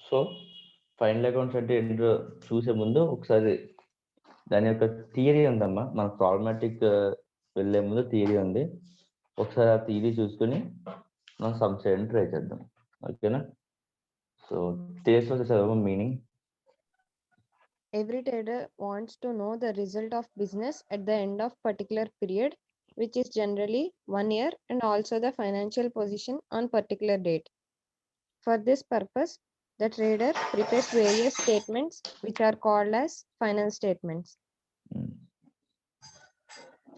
So final accounts అంటే ఏంటో చూసే ముందు ఒకసారి దాని యొక్క థియరీ ఉందమ్మా. మన ప్రాబ్లమాటిక్ వెళ్ళే ముందు థియరీ ఉంది. ఒకసారి ఆ థియరీ చూసుకొని మనం సమ్ చేయడానికి ట్రై చేద్దాం. ఓకేనా? సో థియరీస్ చదవ meaning. Every trader wants to know the result of business at the end of particular period, which is generally 1 year, and also the financial position on particular date. For this purpose, the trader prepares various statements which are called as final statements.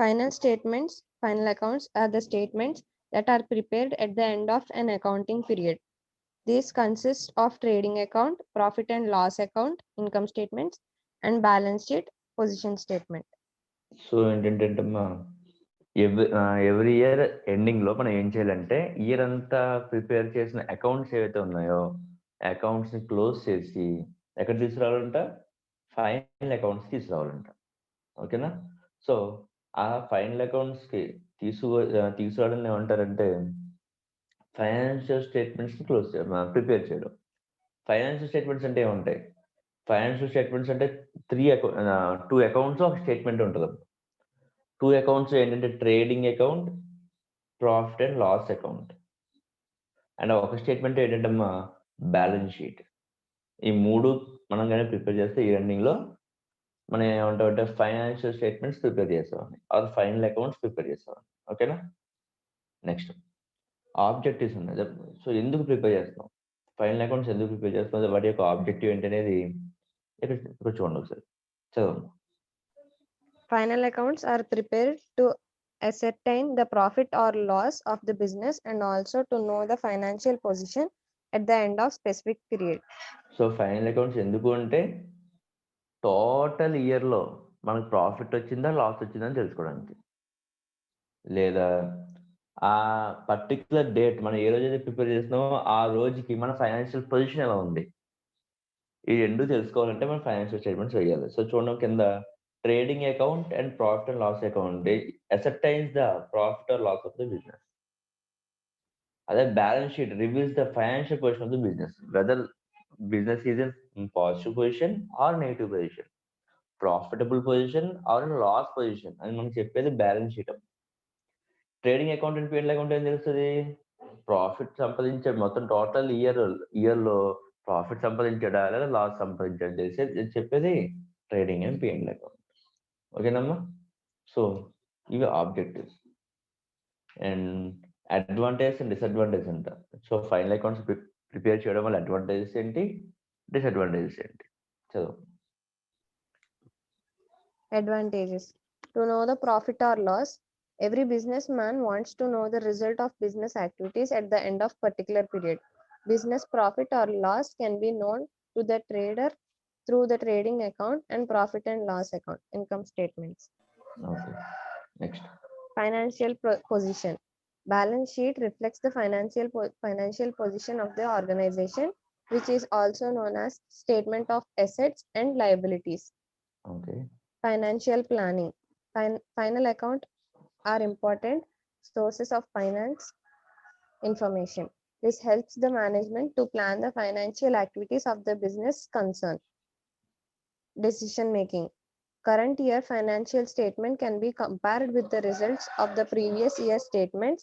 Final statements, final accounts are the statements that are prepared at the end of an accounting period. These consist of trading account, profit and loss account, income statements, and balance sheet, position statement. So ఏంటంటే అమ్మా, every year ఎండింగ్లో మనం ఏం చేయాలంటే year అంతా prepare చేసిన accounts ఏవైతే ఉన్నాయో అకౌంట్స్ని క్లోజ్ చేసి ఎక్కడ తీసుకురావాలంట? Final accounts తీసుకురావాలంట. ఓకేనా? సో ఆ ఫైనల్ అకౌంట్స్కి తీసుకురావడం ఏమంటారంటే ఫైనాన్షియల్ స్టేట్మెంట్స్ని క్లోజ్ చేయడం, ప్రిపేర్ చేయడం. ఫైనాన్షియల్ స్టేట్మెంట్స్ అంటే ఏముంటాయి? ఫైనాన్షియల్ స్టేట్మెంట్స్ అంటే 2 అకౌంట్స్ ఒక స్టేట్మెంట్ ఉంటుంది. 2 అకౌంట్స్ ఏంటంటే trading account, profit and loss account. And ఒక స్టేట్మెంట్ ఏంటంటే బ్యాలెన్స్ షీట్. ఈ 3 మనం కానీ ప్రిపేర్ చేస్తే ఈ ఎండింగ్లో మనం ఏమంటామంటే ఫైనాన్షియల్ స్టేట్మెంట్స్ ప్రిపేర్ చేస్తామని, ఆర్ ఫైనల్ అకౌంట్స్ ప్రిపేర్ చేస్తామని. ఓకేనా? నెక్స్ట్ ఆబ్జెక్టివ్స్ ఉన్నాయి. సో ఎందుకు ప్రిపేర్ చేస్తాం? ఫైనల్ అకౌంట్స్ ఎందుకు ప్రిపేర్ చేస్తాం? వాటి యొక్క ఆబ్జెక్టివ్ ఏంటి అనేది ఇక్కడ చూడండి ఒకసారి, చదవండి. Final accounts are prepared to ascertain the profit or loss of the business and also to know the financial position at the end of specific period. So final accounts ఎందుకు అంటే టోటల్ ఇయర్లో మనకు ప్రాఫిట్ వచ్చిందా loss వచ్చిందా అని తెలుసుకోవడానికి, లేదా ఆ పర్టికులర్ డేట్ మనం ఏ రోజైతే ప్రిపేర్ చేస్తున్నామో ఆ రోజుకి మన ఫైనాన్షియల్ పొజిషన్ ఎలా ఉంది, ఈ రెండు తెలుసుకోవాలంటే మనం ఫైనాన్షియల్ స్టేట్మెంట్స్ వేయాలి. సో చూడండి కింద trading account and profit and loss account ascertains the profit or loss of the business. అదే balance sheet reveals the financial position of the business, whether business is in positive position or negative position, profitable position or in loss position అని మనం చెప్పేది balance sheet. Trading account and PL account ఏం తెలుస్తుంది? Profit సంపాదించాడు మొత్తం total ఇయర్లో profit సంపాదించాడా లేదా loss సంపాదించాడు చెప్పేది ట్రేడింగ్ అండ్ పీఎల్ అకౌంట్. ఓకేనమ్మా? సో ఇవి objectives and advantage and disadvantage అంట. సో ఫైనల్ అకౌంట్స్ ప్రిపేర్ చేయడం వల్ల అడ్వాంటేజెస్ ఏంటి, డిసడ్వాంటేజెస్ ఏంటి? చదువు. Advantages. To know the profit or loss, every businessman wants to know the result of business activities at the end of particular period. Business profit or loss can be known to the trader through the trading account and profit and loss account, income statements. Okay, next Financial position. Balance sheet reflects the financial position of the organization, which is also known as statement of assets and liabilities. Okay. Financial planning. Final account are important sources of finance information. This helps the management to plan the financial activities of the business concern. Decision making. Current year financial statement can be compared with the results of the previous year statements,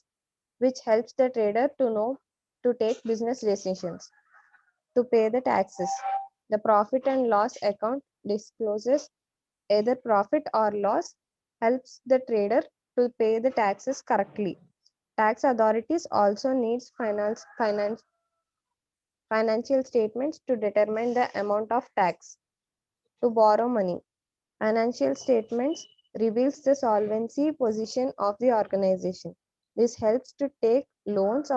which helps the trader to know to take business decisions. To pay the taxes. The profit and loss account discloses either profit or loss, helps the trader to pay the taxes correctly. Tax authorities also needs financial statements to determine the amount of tax. To borrow money. Financial statements reveals the solvency position of the organization. This helps to take loans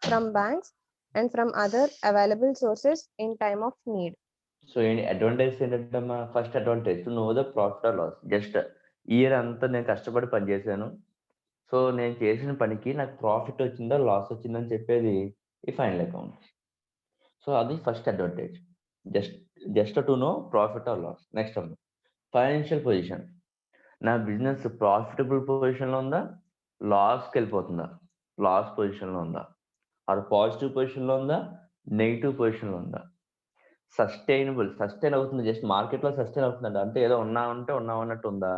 from banks and from other available sources in time of need. So advantage ఏంటంటే first advantage to know the profit or loss. Just year అంతా నేను కష్టపడి పనిచేశాను, so నేను చేసిన పనికి నాకు profit వచ్చిందా లాస్ వచ్చిందని చెప్పేది ఈ ఫైనల్ అకౌంట్. సో అది first advantage, just to know profit or loss. Next financial position. నా బిజినెస్ ప్రాఫిటబుల్ పొజిషన్లో ఉందా, లాస్కి వెళ్ళిపోతుందా, లాస్ పొజిషన్లో ఉందా, ఆర్ పాజిటివ్ పొజిషన్లో ఉందా, నెగిటివ్ పొజిషన్లో ఉందా. సస్టైన్ అవుతుంది, జస్ట్ మార్కెట్‌లో సస్టైన్ అవుతుందంట. అంటే ఏదో ఉన్నాం అన్నట్టు ఉందా?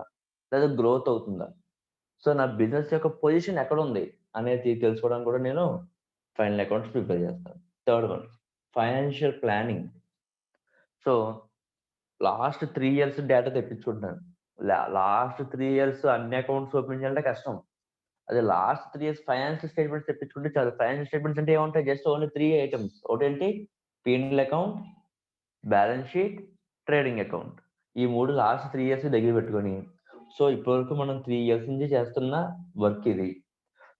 లేదా గ్రోత్ అవుతుందా? సో, నా బిజినెస్ యొక్క పొజిషన్ ఎక్కడుంది అనేది తెలుసుకోవడానికి కూడా నేను ఫైనల్ అకౌంట్స్ ప్రిపేర్ చేస్తాను. Third one financial planning. So, last 3 years data తెప్పించుకుంటాను. లాస్ట్ 3 ఇయర్స్ అన్ని అకౌంట్స్ ఓపెన్ చేయాలంటే కష్టం. అదే లాస్ట్ 3 ఇయర్స్ ఫైనాన్షియల్ స్టేట్‌మెంట్స్ తెప్పించుకుంటే చాలు. ఫైనాన్షియల్ స్టేట్‌మెంట్స్ అంటే ఏముంటాయి? Just only 3 items. ఒకటేంటి? P and L account, balance sheet, trading account. ఈ 3 లాస్ట్ 3 ఇయర్స్ దగ్గర పెట్టుకొని, సో, ఇప్పటివరకు మనం 3 ఇయర్స్ నుంచి చేస్తున్న వర్క్ ఇది.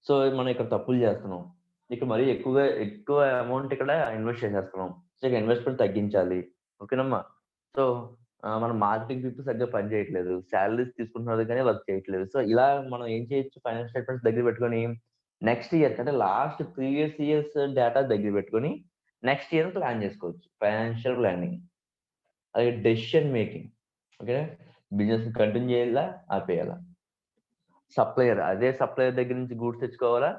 సో, మనం ఇక్కడ తప్పులు చేస్తున్నాం. ఇక్కడ మరీ ఎక్కువ అమౌంట్ ఇక్కడ ఇన్వెస్ట్ చేసేస్తున్నాం. సో, ఇక ఇన్వెస్ట్‌మెంట్ తగ్గించాలి. ఓకేనమ్మా. సో, మన మార్కెటింగ్ పీపుల్ సరిగ్గా పని చేయట్లేదు. సాలరీస్ తీసుకుంటున్నారు కానీ వర్క్ చేయట్లేదు. సో, ఇలా మనం ఏం చేయొచ్చు? ఫైనాన్షియల్ స్టేట్‌మెంట్స్ దగ్గర పెట్టుకొని నెక్స్ట్ ఇయర్ అంటే లాస్ట్ ప్రీవియస్ ఇయర్స్ డేటా దగ్గర పెట్టుకొని నెక్స్ట్ ఇయర్ ప్లాన్ చేసుకోవచ్చు. Financial planning. అలాగే decision making. Okay. Business continue చేయాలా? ఆపేయాలా? అదే సప్లయర్ దగ్గర నుంచి గూడ్స్ తెచ్చుకోవాలా?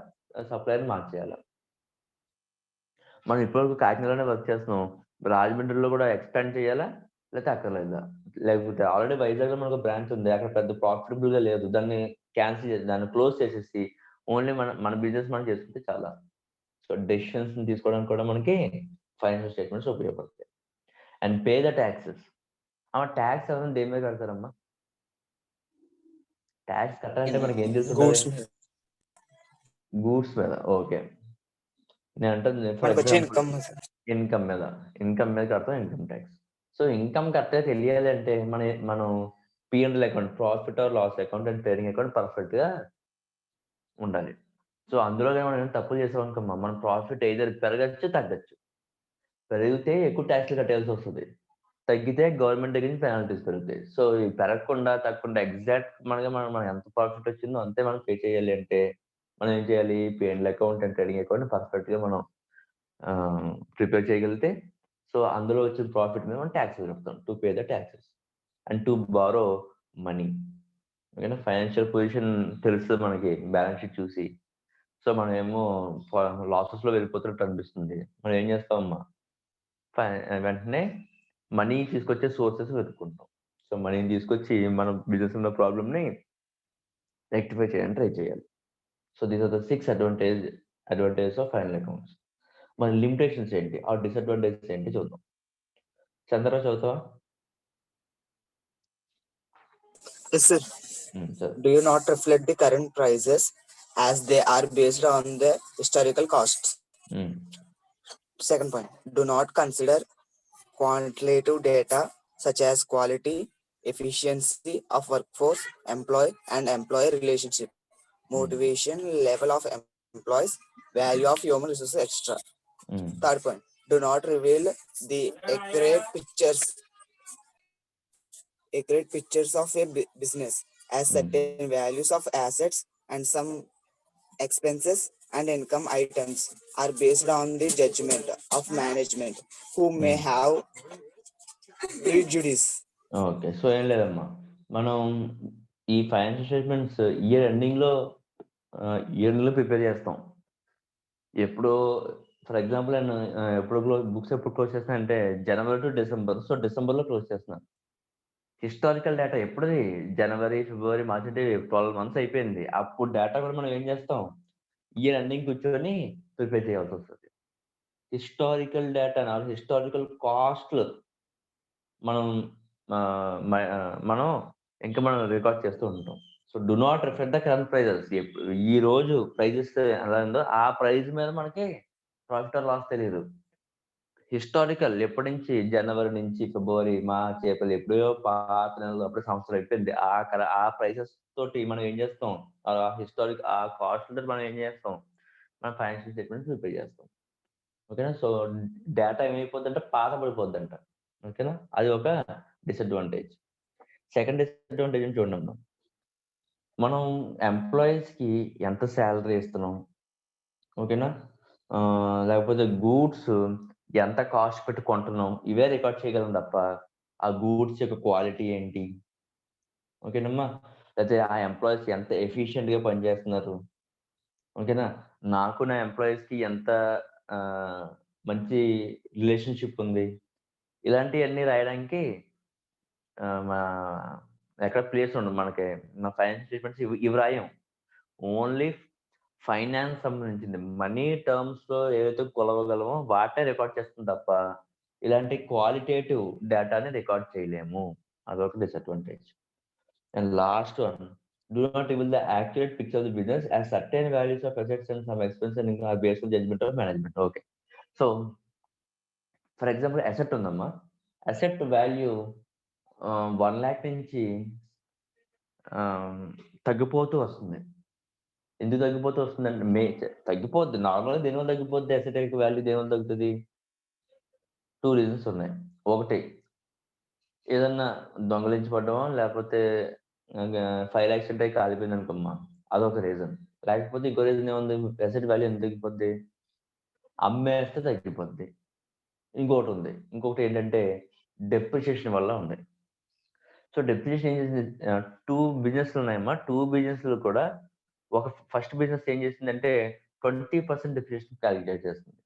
సప్లయర్‌ని మార్చేయాలా? మనం ఇప్పటివరకు కాకినాడలోనే వర్క్ చేస్తున్నాం. రాజమండ్రిలో కూడా ఎక్స్‌పాండ్ చేయాలా? లేతే అక్కర్లేదా? లేకపోతే ఆల్రెడీ వైజాగ్‌లో మనకు బ్రాంచ్ ఉంది. అక్కడ పెద్ద ప్రాఫిటబుల్‌గా లేదు. దాన్ని క్లోజ్ చేసేసి ఓన్లీ మన మన బిజినెస్ మనం చేసుకుంటే చాలా. సో, డెసిషన్స్‌ని తీసుకోవడానికి కూడా మనకి ఫైనాన్షియల్ స్టేట్‌మెంట్స్ ఉపయోగపడతాయి. And pay the taxes. Tax ఎవరైనా దేని మీద కడతారమ్మా? టాక్స్ కట్టాలంటే మనకేం తెలుసుండాలి? గూడ్స్ మీద గూడ్స్ మీద. ఓకే. నేనంటుంది ఫర్ మనకొచ్చే ఎగ్జాంపుల్ ఇన్కమ్ ఇన్కమ్ మీద. ఇన్కమ్ మీద కడతాం ఇన్కమ్ టాక్స్. సో, ఇన్కమ్ కరెక్ట్‌గా తెలియాలి అంటే మనం P and L account, profit or loss account and trading account పర్ఫెక్ట్‌గా ఉండాలి. సో, అందులో గాని మనం ఏమైనా తప్పులు చేసామనుకోమ్మా, మన ప్రాఫిట్ ఎయిదర్ పెరగొచ్చు, తగ్గొచ్చు. పెరిగితే ఎక్కువ టాక్స్‌లు కట్టేయాల్సొస్తది. తగ్గితే గవర్నమెంట్ దగ్గర నుంచి పెనాల్టీస్ పెరుగుతాయి. సో, ఇవి పెరగకుండా, తగ్గకుండా ఎగ్జాక్ట్ మనం ఎంత ప్రాఫిట్ వచ్చిందో అంతే మనం పే చేయాలి అంటే, మనం ఏం చేయాలి? పీ&ఎల్ అకౌంట్ అండ్ ట్రేడింగ్ అకౌంట్ పర్ఫెక్ట్‌గా మనం ప్రిపేర్ చేయగలిగితే, సో, అందులో వచ్చిన ప్రాఫిట్ మీద మనం టాక్సెస్ కడతాం. To pay the taxes and to borrow money. ఓకేనా? ఫైనాన్షియల్ పొజిషన్ తెలుస్తది మనకి బ్యాలెన్స్ షీట్ చూసి. సో, మనమేమో లాసెస్‌లో వెళ్ళిపోతున్నట్టు అనిపిస్తుంది. మనం ఏం చేస్తామమ్మా? వెంటనే మనీ తీసుకొచ్చే సోర్సెస్ వెతుక్కుంటాం. సో, మనీని తీసుకొచ్చి మన బిజినెస్ ఉన్న ప్రాబ్లమ్‌ని రెక్టిఫై చేయడానికి ట్రై చేయాలి. So, these are the 6 advantages of final accounts. మరి లిమిటేషన్స్ ఏంటి? డిసడ్వాంటేజెస్ ఏంటి చూద్దాం. చంద్ర చదువుతావా? Yes, sir. చదువు. Do you not reflect the current prices as they are based on the historical costs? హ్మ్. Second point, do not consider quantitative data such as quality, efficiency of workforce, employee and employee relationship, motivation, level of employees, value of human resources, etc. హ్మ్. Third point, do not reveal the accurate pictures of a business as certain values of assets and some expenses and income items are based on the judgment of management who may have prejudice. Okay. So, ఏం లేదమ్మా. మనం ఈ financial statements ఇయర్‌లో prepare చేస్తాం. ఎప్పుడో for example నేను books ఎప్పుడు close చేస్తానంటే జనవరి టు డిసెంబర్. సో, డిసెంబర్‌లో క్లోజ్ చేస్తున్నాను. హిస్టారికల్ డేటా ఎప్పుడుది? జనవరి, ఫిబ్రవరి, మార్చ్ అంటే 12 మంత్స్ అయిపోయింది. అప్పుడు డేటా కూడా మనం ఏం చేస్తాం? ఇయర్ ఎండింగ్ కూర్చొని ప్రిపేర్ చేయాల్సొస్తది. హిస్టారికల్ డేటా హిస్టారికల్ కాస్ట్‌లు మనం మనం రికార్డ్ చేస్తూ ఉంటాం. So, do not reflect the current prices. ఈ రోజు ప్రైజెస్ ఎలా ఉందో ఆ ప్రైస్ మీద మనకి ప్రాఫిట్ ఆర్ లాస్ తెలీదు. హిస్టారికల్ ఎప్పటి నుంచి జనవరి నుంచి ఫిబ్రవరి, మార్చ్, ఏప్రిల్ ఎప్పుడో పాత నెలలు అప్పుడే సంవత్సరం అయిపోయింది. ఆ ప్రైసెస్ తోటి మనం ఏం చేస్తాం? ఆ కాస్ట్ తోటి మనం ఏం చేస్తాం? మన ఫైనాన్షియల్ స్టేట్‌మెంట్స్ ప్రిపేర్ చేస్తాం. ఓకేనా? సో, డేటా ఏమైపోద్దంటే పాత పడిపోద్దంట. ఓకేనా? అది ఒక డిసడ్వాంటేజ్. సెకండ్ డిసడ్వాంటేజ్ ఏంటి చూడండమ్మా. మనం ఎంప్లాయీస్‌కి ఎంత సాలరీ ఇస్తున్నాం? ఓకేనా? లేకపోతే గూడ్స్ ఎంత కాస్ట్ పెట్టి కొంటున్నాం? ఇవే రికార్డ్ చేయగలం తప్ప, ఆ గూడ్స్ యొక్క క్వాలిటీ ఏంటి? ఓకేనమ్మా? లేతే ఆ ఎంప్లాయీస్ ఎంత ఎఫిషియెంట్‌గా పనిచేస్తున్నారు? ఓకేనా? నాకు నా ఎంప్లాయీస్‌కి ఎంత మంచి రిలేషన్‌షిప్ ఉంది? ఇలాంటివన్నీ రాయడానికి మా ఎక్కడ ప్లేస్ ఉండదు మనకి. మా ఫైనాన్షియల్ స్టేట్మెంట్స్ ఇవి రాయం. ఓన్లీ ఫైనాన్స్ సంబంధించింది మనీ టర్మ్స్లో ఏవైతే కొలవగలమో వాటే రికార్డ్ చేస్తుంది తప్ప ఇలాంటి క్వాలిటేటివ్ డేటాని రికార్డ్ చేయలేము. అదొక disadvantage. And last one, do not reveal the accurate picture of the business as certain values of assets and some expenses and income are based on judgment of management. Okay. So, for example, asset ఉందమ్మా. Asset value 1 lakh నుంచి తగ్గిపోతూ వస్తుంది. ఎందుకు తగ్గిపోతూ వస్తుందంటే తగ్గిపోద్ది. నార్మల్గా దేనివల్ల తగ్గిపోద్ది? అసెట్ యొక్క వాల్యూ దేనివల్ల తగ్గుతుంది? 2 రీజన్స్ ఉన్నాయి. ఒకటి, ఏదన్నా దొంగలించి పడ్డమో, లేకపోతే 5 lakhs అంటే కాలిపోయింది అనుకోమ్మా, అదొక రీజన్. లేకపోతే ఇంకో రీజన్ ఏముంది? అసెట్ వాల్యూ ఎందుకు తగ్గిపోద్ది? అమ్మేస్తే తగ్గిపోద్ది. ఇంకోటి ఉంది. ఇంకొకటి ఏంటంటే డెప్రిషియేషన్ వల్ల ఉంది. సో డెప్రిషియేషన్ ఏం చేసింది? 2 బిజినెస్లు ఉన్నాయమ్మా. 2 బిజినెస్లు కూడా ఒక ఫస్ట్ బిజినెస్ ఏం చేసిందంటే 20% డెప్రిషియేషన్ క్యాలిక్యులేట్ చేస్తుంది.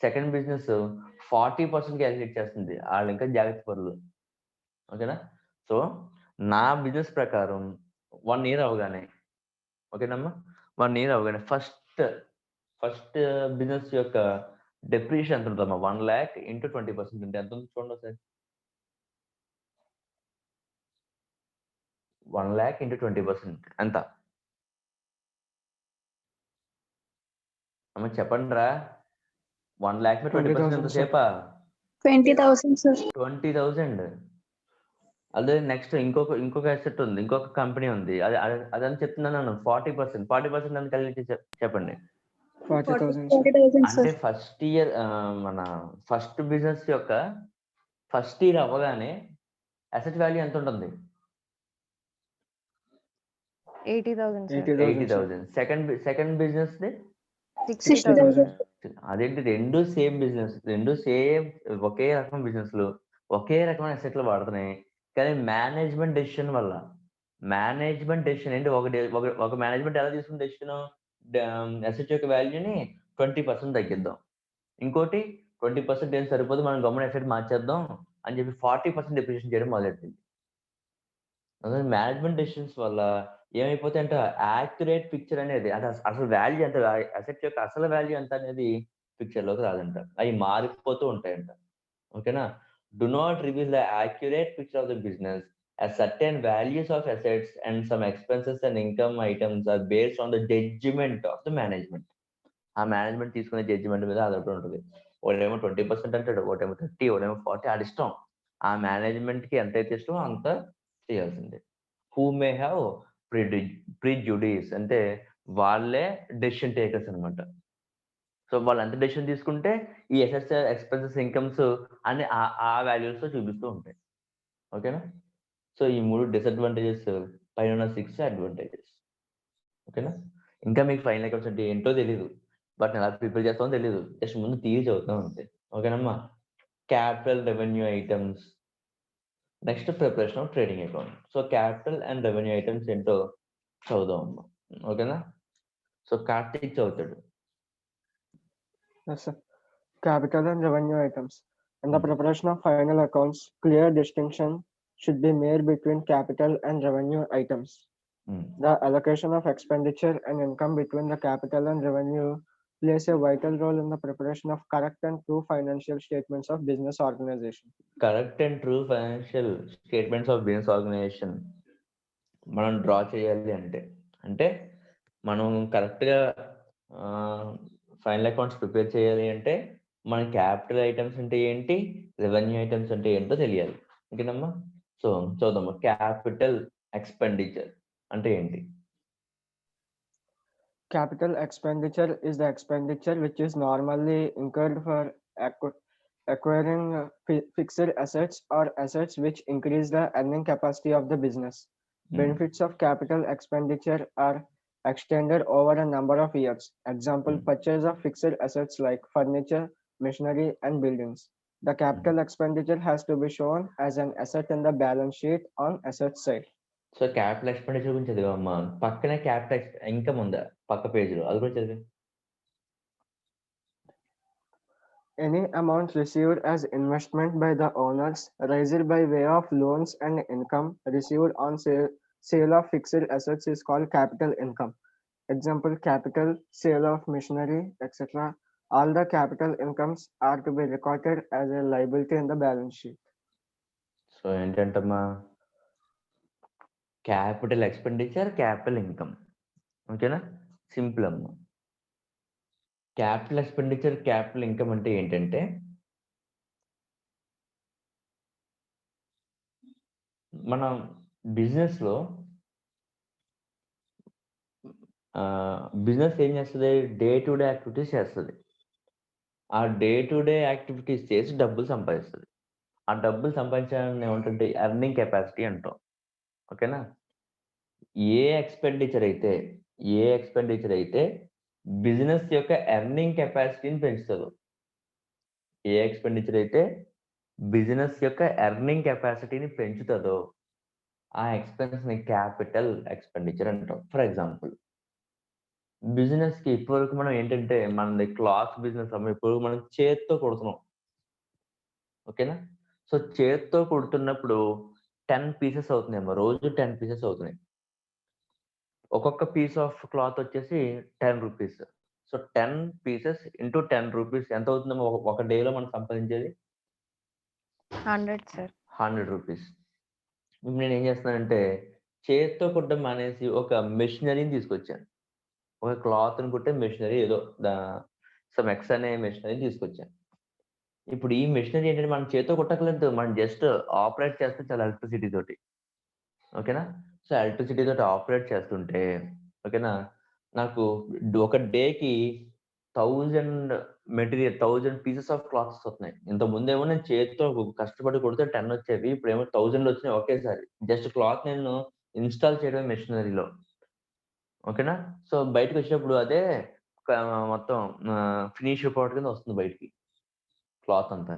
సెకండ్ బిజినెస్ 40% క్యాలిక్యులేట్ చేస్తుంది. వాళ్ళు ఇంకా జాగ్రత్త పరులు. ఓకేనా? సో నా బిజినెస్ ప్రకారం 1 year అవగానే, ఓకేనమ్మా, 1 year అవగానే ఫస్ట్ బిజినెస్ యొక్క డెప్రిషియేషన్ ఎంత ఉంటుందమ్మా? 1 lakh into 20% ఉంటే ఎంత ఉంది చూడండి ఒకసారి. 1 lakh into 20% ఎంత అమ్మ? చెప్పండి రా. 1 lakh 20% ఎంత సేపా? 20,000 sir. 20,000. అదే నెక్స్ట్ ఇంకొక అసెట్ ఉంది, ఇంకొక కంపెనీ ఉంది. అదని చెప్తున్నాను. 40% అని కలిగి చెప్పండి. 40,000 అంటే sir. ఫస్ట్ ఇయర్ మన ఫస్ట్ బిజినెస్ యొక్క ఫస్ట్ ఇయర్ అవ్వగానే అసెట్ వాల్యూ ఎంత ఉంటుంది? 80,000 sir. 80,000. Second business 60,000. అదేంటి? రెండు సేమ్ బిజినెస్, రెండు సేమ్ ఒకే రకం బిజినెస్లు, ఒకే రకమైన అసెట్లు వాడుతున్నాయి. కానీ మేనేజ్మెంట్ డెసిషన్ వల్ల, మేనేజ్మెంట్ డెసిషన్ ఏంటి? ఒక మేనేజ్మెంట్ ఎలా తీసుకున్న డెసిషన్? అసెట్ యొక్క వాల్యూని 20% తగ్గిద్దాం. ఇంకోటి 20% ఏం సరిపోదు, మనం గవర్నమెంట్ అసెట్ మార్చేద్దాం అని చెప్పి 40% డెప్రిషియేషన్ చేయడం మొదలెట్టింది. మేనేజ్మెంట్ డెసిషన్స్ వల్ల ఏమైపోతాయి అంటే యాక్యురేట్ పిక్చర్ అనేది, అంటే అసలు వాల్యూ ఎంత, అసెట్ యొక్క అసలు వాల్యూ ఎంత అనేది పిక్చర్ లోకి రాదంట. అవి మారిపోతూ ఉంటాయంట. ఓకేనా? Do not reveal the accurate picture of the business as certain values of assets and some expenses and income items are based on the judgment of the management. ఆ మేనేజ్మెంట్ తీసుకునే జడ్జిమెంట్ మీద ఆధారపడి ఉంటుంది. ఒకటేమో 20% అంటాడు, ఒకటేమో 30, ఒకటేమో 40. అది ఇష్టం. ఆ మేనేజ్మెంట్ కి ఎంతైతే ఇష్టమో అంత చేయాల్సిందే. హూ మే హ్యావ్ ప్రిజుడిస్ అంటే వాళ్ళే డెసిషన్ టేకర్స్ అనమాట. సో వాళ్ళు ఎంత డెసిషన్ తీసుకుంటే ఈ అసెట్స్, ఎక్స్పెన్సెస్, ఇన్కమ్స్ అన్ని ఆ వాల్యూస్ లో చూపిస్తూ ఉంటాయి. ఓకేనా? సో ఈ 3 డిసడ్వాంటేజెస్, పైన 6 అడ్వాంటేజెస్. ఓకేనా? ఇంకా మీకు ఫైనల్ అకౌంట్స్ అంటే ఏంటో తెలీదు, బట్ ఎలా ప్రిపేర్ చేస్తామో తెలీదు. జస్ట్ ముందు తీసి చదువుతాం అంతే. ఓకేనమ్మా? Capital, revenue items, next preparation of trading account. So capital and revenue items ఏంటో చదువుదాం అమ్మా. ఓకేనా? సో కార్తీక్ చదువుతాడు. Yes, sir. Capital and revenue items. In the preparation of final accounts, clear distinction should be made between capital and revenue items. The allocation of expenditure and income between the capital and revenue plays a vital role in the preparation of correct and true financial statements of business organization. Correct and true financial statements of business organisation మనం draw చేయాలి అంటే మనం కరెక్ట్గా final accounts prepare చేయాలి అంటే మన capital items అంటే ఏంటి, రెవెన్యూ ఐటమ్స్ అంటే ఏంటో తెలియాలి. ఓకేనమ్మా? సో చూద్దాము. క్యాపిటల్ ఎక్స్పెండిచర్ అంటే ఏంటి? Capital expenditure is the expenditure which is normally incurred for acquiring fixed assets or assets which increase the earning capacity of the business. Benefits of capital expenditure are extended over a number of years. Example, purchase of fixed assets like furniture, machinery, and buildings. The capital expenditure has to be shown as an asset in the balance sheet on asset side. So capital expenditure గురించి చదివామ్మా. పక్కనే capital income ఉందా పక్క పేజీలో? అది కూడా చదివే. Any amount received as investment by the owners, raised by way of loans and income received on sale of fixed assets is called capital income. Example, capital, sale of machinery, etc. All the capital incomes are to be recorded as a liability in the balance sheet. So ఏంటంటమ్మా, capital expenditure, capital income. ఓకేనా, simple అమ్మా. Capital expenditure, capital income అంటే ఏంటంటే, మనం బిజినెస్లో business ఏం చేస్తుంది, day to day activities చేస్తుంది. ఆ డే టు డే యాక్టివిటీస్ చేసి డబ్బులు సంపాదిస్తుంది. ఆ డబ్బులు సంపాదించాలని ఏమంటుంటే ఎర్నింగ్ కెపాసిటీ అంటాం. ఓకేనా, ఏ ఎక్స్పెండిచర్ అయితే బిజినెస్ యొక్క ఎర్నింగ్ కెపాసిటీని పెంచుతుంది, ఏ ఎక్స్పెండిచర్ అయితే బిజినెస్ యొక్క ఎర్నింగ్ కెపాసిటీని పెంచుతుందో ఆ ఎక్స్పెన్స్ని క్యాపిటల్ ఎక్స్పెండిచర్ అంటాం. ఫర్ ఎగ్జాంపుల్, బిజినెస్కి ఇప్పటివరకు మనం ఏంటంటే మనది క్లాత్ బిజినెస్ అమ్మ, ఇప్పుడు మనం చేత్తో కుడుతున్నాం. ఓకేనా, సో చేత్తో కుడుతున్నప్పుడు 10 పీసెస్ అవుతున్నాయమ్మా, రోజు 10 పీసెస్ అవుతున్నాయి. ఒక్కొక్క పీస్ ఆఫ్ క్లాత్ వచ్చేసి 10 rupees. So 10 pieces into 10 rupees ఎంత అవుతుందమ్మా ఒక డేలో మనం సంపాదించేది? 100 సార్. 100 రూపీస్. ఇప్పుడు నేను ఏం చేస్తున్నానంటే చేత్తో కుట్టడం మానేసి ఒక మెషినరీని తీసుకొచ్చాను, ఒక క్లాత్ని కుట్టే మెషినరీ, ఏదో సమ్ ఎక్స్ అనే మెషినరీ తీసుకొచ్చాను. ఇప్పుడు ఈ మెషినరీ ఏంటంటే మనం చేత్తో కుట్టకలేదు, మనం జస్ట్ ఆపరేట్ చేస్తే చాలా ఎలక్ట్రిసిటీ తోటి. ఓకేనా, సో ఎలక్ట్రిసిటీ తోటి ఆపరేట్ చేస్తుంటే, ఓకేనా, నాకు ఒక డేకి 1000 పీసెస్ ఆఫ్ క్లాత్స్ వస్తున్నాయి. ఇంత ముందేమో నేను చేతితో కష్టపడి కొడితే 10 వచ్చేవి, ఇప్పుడు ఏమో 1000 వచ్చినాయి ఒకేసారి, జస్ట్ క్లాత్ నేను ఇన్స్టాల్ చేయడం మెషినరీలో. ఓకేనా, సో బయటకు వచ్చినప్పుడు అదే మొత్తం ఫినిష్ రిపోర్ట్ కింద వస్తుంది బయటికి క్లాత్ అంతా.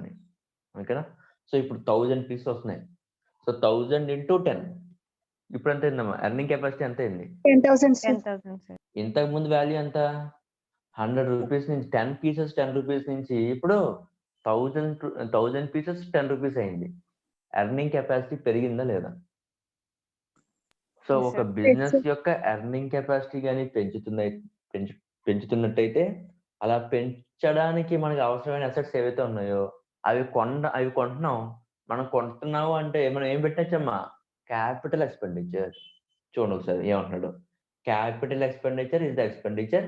ఓకేనా, సో ఇప్పుడు 1000 పీసెస్ వస్తున్నాయి. సో 1000 ఇంటూ 10 ఇప్పుడు ఎంత అయిందమ్మా, ఎర్నింగ్ కెపాసిటీ ఎంత అయింది? 10,000 sir. 10,000 సార్. ఇంతకు ముందు వాల్యూ ఎంత? 100 రూపీస్ నుంచి 10 పీసెస్ 10 రూపీస్ నుంచి ఇప్పుడు 1000 పీసెస్ 10 రూపీస్ అయింది. ఎర్నింగ్ కెపాసిటీ పెరిగిందా లేదా? సో Yes, ఒక sir. బిజినెస్ యొక్క ఎర్నింగ్ కెపాసిటీ కానీ పెంచుతున్నట్టయితే, అలా పెంచడానికి మనకి అవసరమైన అసెట్స్ ఏవైతే ఉన్నాయో అవి కొంటున్నాం. మనం కొంటున్నాము అంటే మనం ఏం పెట్టచ్చమ్మా, క్యాపిటల్ ఎక్స్పెండిచర్. చూడండి ఒకసారి ఏమంటున్నాడు, capital expenditure is the expenditure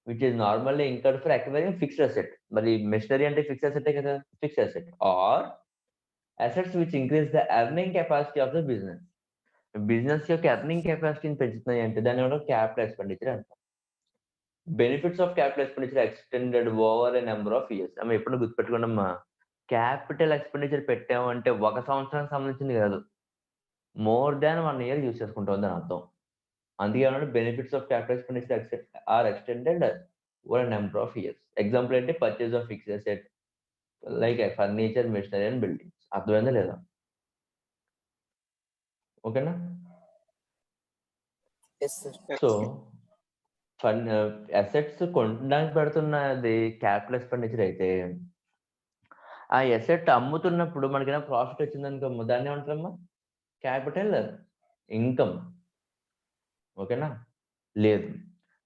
which is normally incurred for acquiring fixed asset. మరి మెషినరీ అంటే ఫిక్స్డ్ అసెటే కదా, fixed asset or assets which increase the earning capacity of the business. Business యొక్క ఎర్నింగ్ కెపాసిటీని పెంచుతున్నాయి అంటే దాన్ని ఏమంటారు, క్యాపిటల్ ఎక్స్పెండిచర్ అంటాం. Benefits of capital expenditure extended over a number of years. అమ్మ ఎప్పుడు గుర్తుపెట్టుకోండమ్మా, క్యాపిటల్ ఎక్స్పెండిచర్ పెట్టామంటే 1 సంవత్సరానికి సంబంధించింది కాదు, మోర్ దాన్ 1 ఇయర్ యూజ్ చేసుకుంటాం దాని అర్థం. అందుకే ఏమన్నా benefits of capital expenditure are extended over a number of years. Example ఏంటి, purchase of fixed asset like furniture, machinery and buildings. అర్థమైందా లేదా? ఓకేనా, Yes, sir. సో అసెట్స్ కొనడానికి పెడుతున్నది క్యాపిటల్ ఎక్స్పెండిచర్ అయితే, ఆ అసెట్ అమ్ముతున్నప్పుడు మనకైనా ప్రాఫిట్ వచ్చిందనుకో దాన్ని ఏమంటారమ్మా, క్యాపిటల్ ఇన్కమ్. ఓకేనా, లేదు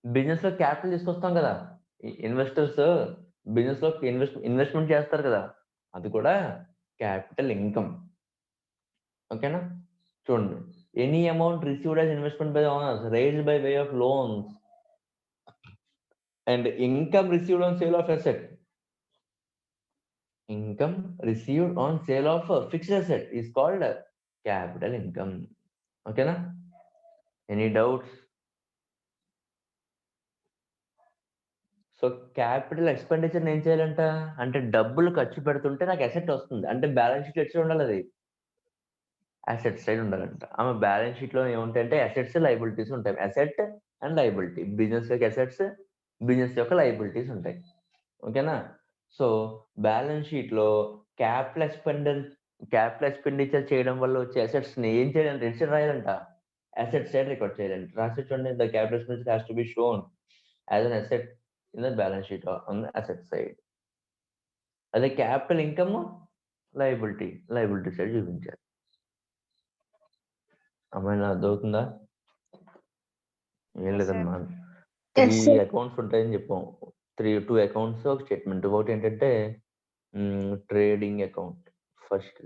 బిజినెస్ లో క్యాపిటల్ తీసుకొస్తాం కదా, ఇన్వెస్టర్స్ బిజినెస్ లో ఇన్వెస్ట్మెంట్ చేస్తారు కదా, అది కూడా క్యాపిటల్ ఇన్కమ్. ఓకేనా, చూడండి, any amount received as investment by owners raised by way of loans and income received on sale of asset. Income received on sale of a fixed asset is called capital income. Okay na? Any doubts? So capital expenditure ఏం చేయాలంట అంటే, డబ్బులు ఖర్చు పెడుతుంటే నాకు asset వస్తుంది అంటే balance sheet ఎట్లా ఉండాలి, అది అసెట్ సైడ్ ఉండాలంట. ఆమె బ్యాలెన్స్ షీట్ లో ఏముంటాయంటే అసెట్స్, లైబిలిటీస్ ఉంటాయి. అసెట్ అండ్ లైబిలిటీ, బిజినెస్ యొక్క అసెట్స్, బిజినెస్ యొక్క లైబిలిటీస్ ఉంటాయి. ఓకేనా, సో బ్యాలెన్స్ షీట్ లో క్యాపిటల్ ఎక్స్పెండిచర్ చేయడం వల్ల వచ్చే అసెట్స్ ని ఏం చేయాలంటే రెడ్ సైడ్ రాయాలంట, అసెట్ సైడ్ రికార్డ్ చేయాలంట. రాసి చూడండి, the capital expenditure has to be shown as an asset in the balance sheet on the asset side. అదే క్యాపిటల్ ఇన్కమ్ లయబిలిటీ సైడ్ చూపించాలి. అమ్మాయి అర్థమవుతుందా? ఏం Yes, sir. లేదమ్మా, Yes, 3 sir. అకౌంట్స్ ఉంటాయని చెప్పాం. 2 అకౌంట్స్, ఒక స్టేట్మెంట్. ఒకటి ఏంటంటే trading account first.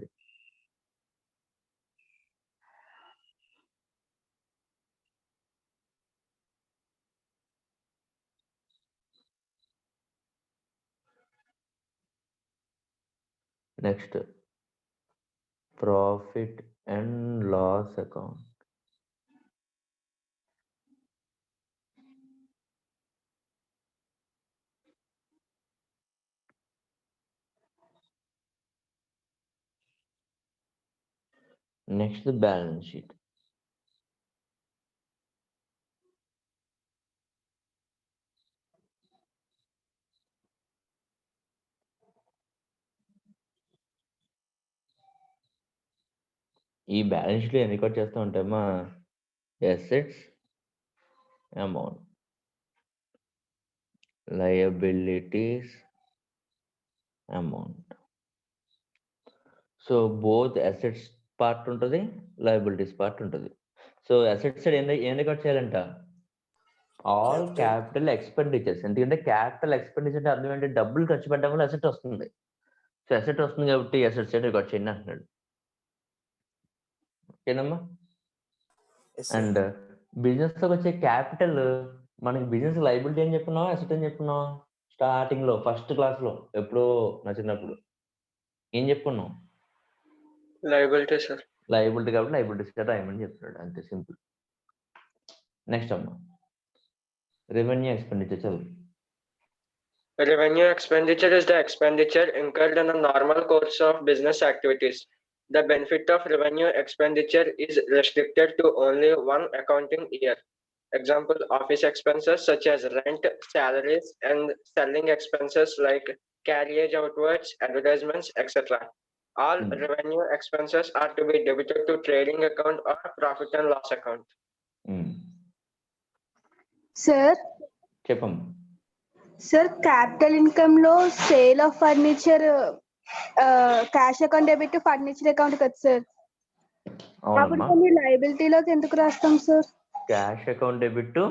Next profit and loss account. Next balance sheet. ఈ బ్యాలెన్స్ షీట్లో ఎన్ని రికార్డ్ చేస్తూ ఉంటామా? Assets, amount, liabilities, amount. So both assets part ఉంటుంది, లయబిలిటీస్ పార్ట్ ఉంటుంది. సో అసెట్స్ సైడ్ ఏం రికార్డ్ చేయాలంట? All Capital. Capital expenditures. ఎందుకంటే క్యాపిటల్ ఎక్స్పెండిచర్ అంటే అర్థం ఏంటి? డబ్బులు ఖర్చు పెట్టడం వల్ల అసెట్ వస్తుంది. సో అసెట్ వస్తుంది కాబట్టి అసెట్ సైడ్ రికార్డ్ చేయండి అంటున్నాడు. ఓకేనమ్మా? Yes, sir. అండ్ బిజినెస్ లోకి వచ్చే క్యాపిటల్, మనకి బిజినెస్ లయబిలిటీ అని చెప్పుకున్నాం, అసెట్ అని చెప్పుకున్నాం. స్టార్టింగ్ లో ఫస్ట్ క్లాస్ లో ఎప్పుడో నచ్చినప్పుడు ఏం చెప్పుకున్నాం? Liability sir. లయబిలిటీ కాబట్టి లయబిలిటీస్ కదా రాయమని చెప్తున్నాడు, అంతే సింపుల్. నెక్స్ట్ అమ్మా, రెవెన్యూ ఎక్స్పెండిచర్ చదువు. Revenue expenditure is the expenditure incurred in the normal course of business activities. The benefit of revenue expenditure is restricted to only one accounting year. Example, office expenses such as rent, salaries, and selling expenses like carriage outwards, advertisements, etc. All revenue expenses are to be debited to trading account or profit and loss account. Sir, చెప్పమ్మా. sir, capital income లో sale of furniture cash account debit to furniture account కదా sir. అప్పుడు అవునమ్మా, కొన్ని లయబిలిటీలోకి ఎందుకు రాస్తాం sir? Cash account debit to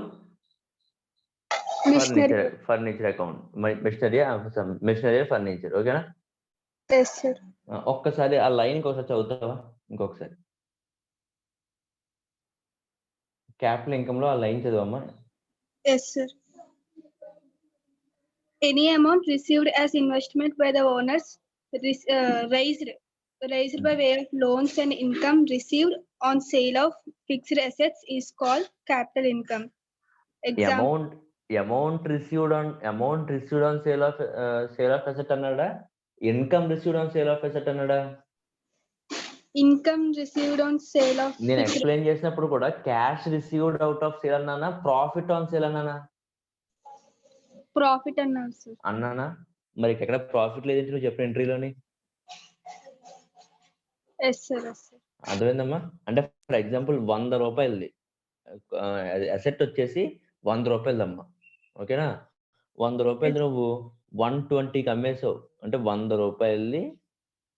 machinery. Furniture account, machinery furniture. ఓకేనా? Yes sir. ఒక్కసారి ఆ లైన్ ఒకసారి చదువుతావా? ఇంకొకసారి క్యాపిటల్ ఇన్కమ్ లో ఆ లైన్ చదవమ్మా. Yes sir. Any amount received as investment by the owners raised by way of loans and income received on sale of fixed assets is called capital income. Example, amount received on sale of asset అన్నాడా? Income received on sale of asset అన్నాడా? income received on sale of నేను fixed explain చేసినప్పుడు కూడా cash received out of sale అన్నానా, profit on sale అన్నానా? profit అన్నారు sir. అన్నానా? మరి ఎక్కడ ప్రాఫిట్ లేదంటే నువ్వు చెప్పిన ఎంట్రీలోని ఎస్ సార్. Yes sir. అర్థమైందమ్మా? అంటే ఫర్ ఎగ్జాంపుల్ 100 రూపాయలది అసెట్ వచ్చేసి 100 రూపాయలదమ్మా. ఓకేనా? 100 రూపాయలు నువ్వు 120కి అమ్మేసావు అంటే 100 రూపాయలది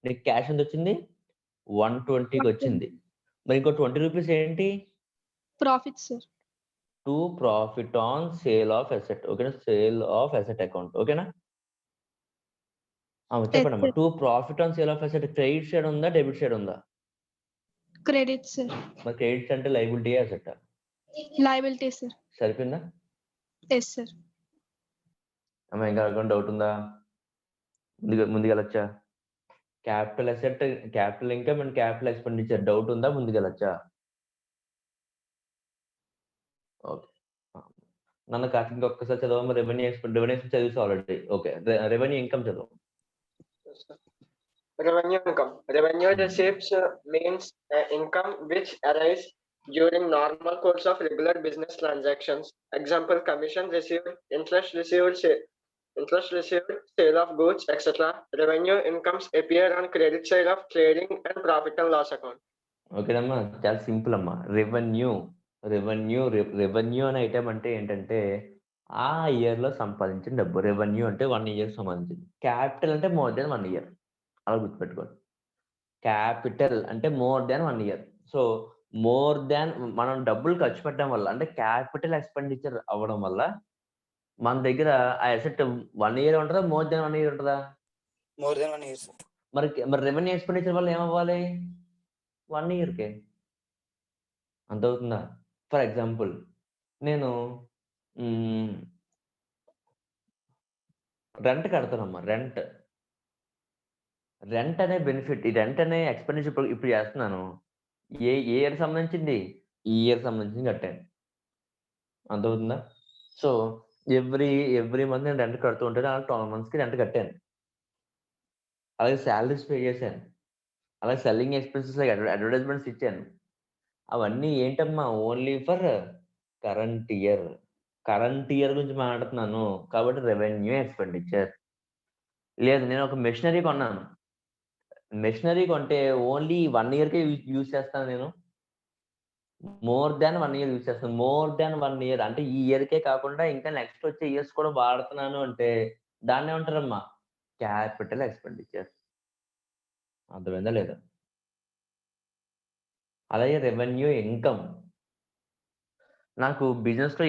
నీకు క్యాష్ ఎంత వచ్చింది? 120కి వచ్చింది. మరి ఇంకో 20 రూపీస్ ఏంటి? Profit sir. To profit on sale of asset. ఓకేనా? Sale of asset account. ఓకేనా? చెప్పండమ్మా. To profit on sale of asset credit side ఉందా, డెబిట్ సైడ్ ఉందా? Credit sir. మరి క్రెడిట్స్ అంటే లయబిలిటీ అసెట్? Liability sir. సరిపోయిందా? Yes sir. అమ్మా ఇంకా అకౌంట్ డౌట్ ఉందా? ముందుకెళ్ళొచ్చా? Capital asset, capital income and capital expenditure doubt ఉందా? ముందుకెళ్ళొచ్చా? ఓకే. నన్ను కాకి ఒక్కసారి చదవమ్మా. రెవెన్యూ చదివితే ఆల్రెడీ. ఓకే, రెవెన్యూ ఇన్కమ్ చదువు. Revenue income. Revenue receipts means income which arise during normal course of regular business transactions. Example, commission received, interest received, sale of goods, etc. Revenue incomes appear on credit side of trading and profit and loss account. ఓకేనమ్మా, చాలా simple అమ్మా. Revenue అనే item అంటే ఏంటంటే ఆ ఇయర్లో సంపాదించిన డబ్బు. రెవెన్యూ అంటే 1 ఇయర్ సంబంధించింది. క్యాపిటల్ అంటే మోర్ దెన్ 1 ఇయర్. అలా గుర్తుపెట్టుకోండి. క్యాపిటల్ అంటే more than 1 year. So, more than మనం డబ్బులు ఖర్చు పెట్టడం వల్ల అంటే క్యాపిటల్ ఎక్స్‌పెండిచర్ అవ్వడం వల్ల మన దగ్గర ఆ అసెట్ 1 ఇయర్ ఉంటదా? మోర్ దెన్ 1 ఇయర్ ఉంటదా? More than 1 year sir. మరి రెవెన్యూ ఎక్స్‌పెండిచర్ వల్ల ఏమవ్వాలి? 1 ఇయర్‌కే. అర్థమవుతుందా? ఫర్ ఎగ్జాంపుల్ నేను హ్మ్. రెంట్ కడతానమ్మా. రెంట్ అనే బెనిఫిట్ ఈ రెంట్ అనే ఎక్స్‌పెండిచర్ ఇప్పుడు చేస్తున్నాను. ఏ ఇయర్‌కి సంబంధించింది? ఈ ఇయర్‌కి సంబంధించింది కట్టాను. అర్థమవుతుందా? సో, ఎవ్రీ మంత్ నేను రెంట్ కడుతూ ఉంటాను. అలా 12 మంత్స్‌కి రెంట్ కట్టాను. అలాగే సాలరీస్ పే చేశాను. అలాగే సెల్లింగ్ ఎక్స్‌పెన్సెస్ లైక్ అడ్వర్టైజ్‌మెంట్స్ ఇచ్చాను. అవన్నీ ఏంటమ్మా? Only for current year. Current year గురించి మాట్లాడుతున్నాను. కాబట్టి రెవెన్యూ ఎక్స్‌పెండిచర్. లేదు నేను ఒక మెషినరీ కొన్నాను. మెషినరీ కొంటే ఓన్లీ 1 ఇయర్‌కే యూజ్ చేస్తాను నేను. మోర్ థాన్ 1 ఇయర్ యూజ్ చేస్తాను. మోర్ థాన్ 1 ఇయర్ అంటే ఈ ఇయర్‌కే కాకుండా ఇంకా నెక్స్ట్ వచ్చే ఇయర్స్ కూడా వాడుతున్నాను అంటే దాన్నేమంటారమ్మా? Capital expenditure. అర్థమైందా లేదా? అలాగే రెవెన్యూ ఇన్‌కమ్. నాకు బిజినెస్‌లో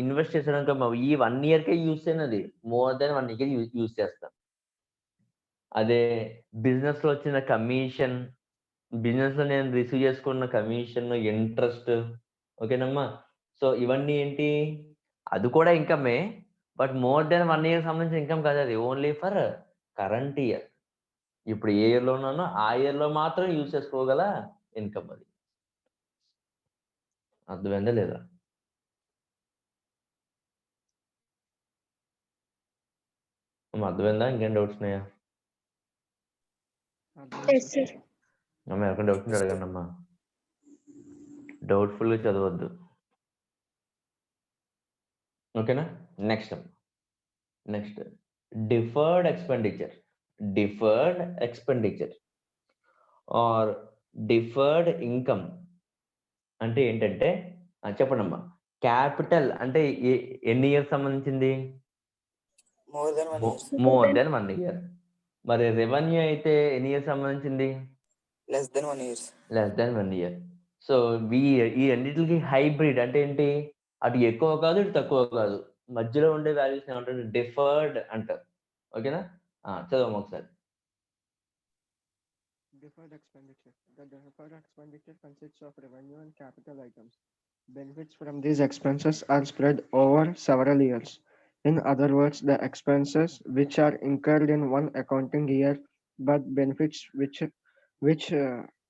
ఇన్వెస్ట్ చేసాడనుకో ఈ 1 ఇయర్‌కే యూజ్ చేయనది. మోర్ థాన్ 1 ఇయర్ యూజ్ చేస్తాను. అదే బిజినెస్‌లో వచ్చిన కమిషన్, బిజినెస్‌లో నేను రిసీవ్ చేసుకున్న కమిషన్, ఇంట్రెస్ట్ ఓకేనమ్మా. సో, ఇవన్నీ ఏంటి? అది కూడా ఇన్‌కమే. బట్ మోర్ థాన్ 1 ఇయర్‌కి సంబంధించిన ఇన్‌కమ్ కాదది. Only for current year. ఇప్పుడు ఏ ఇయర్‌లో ఉన్నానో ఆ ఇయర్‌లో మాత్రం యూజ్ చేసుకోగల ఇన్‌కమ్ అది. అర్థమైందా లేదా? అమ్మ అర్థమైందా? ఇంకేం డౌట్స్ ఉన్నాయా? Yes, sir. అమ్మ ఎవరికైనా డౌట్స్ ఉంటే అడగండమ్మా. డౌట్‌ఫుల్‌గా చదవద్దు. ఓకేనా? Next deferred expenditure or deferred income అంటే ఏంటంటే చెప్పండమ్మా. క్యాపిటల్ అంటే ఎన్ని ఇయర్స్ సంబంధించింది? More than 1 year sir. More than 1 year. మరి రెవెన్యూ అయితే ఎన్ని ఇయర్స్ సంబంధించింది? Less than 1 year. Less than 1 year. So, ఈ రెండిట్లకి హైబ్రిడ్ అంటే ఏంటి? అటు ఎక్కువ కాదు, ఇటు తక్కువ కాదు. మధ్యలో ఉండే వాల్యూస్‌ని ఏమంటారు? డిఫర్డ్ అంటారు. ఓకేనా? చదవమ్మా ఒకసారి. Deferred expenditure. The deferred expenditure consists of revenue and capital items. Benefits from these expenses are spread over several years. In other words, the expenses which are incurred in one accounting year but benefits which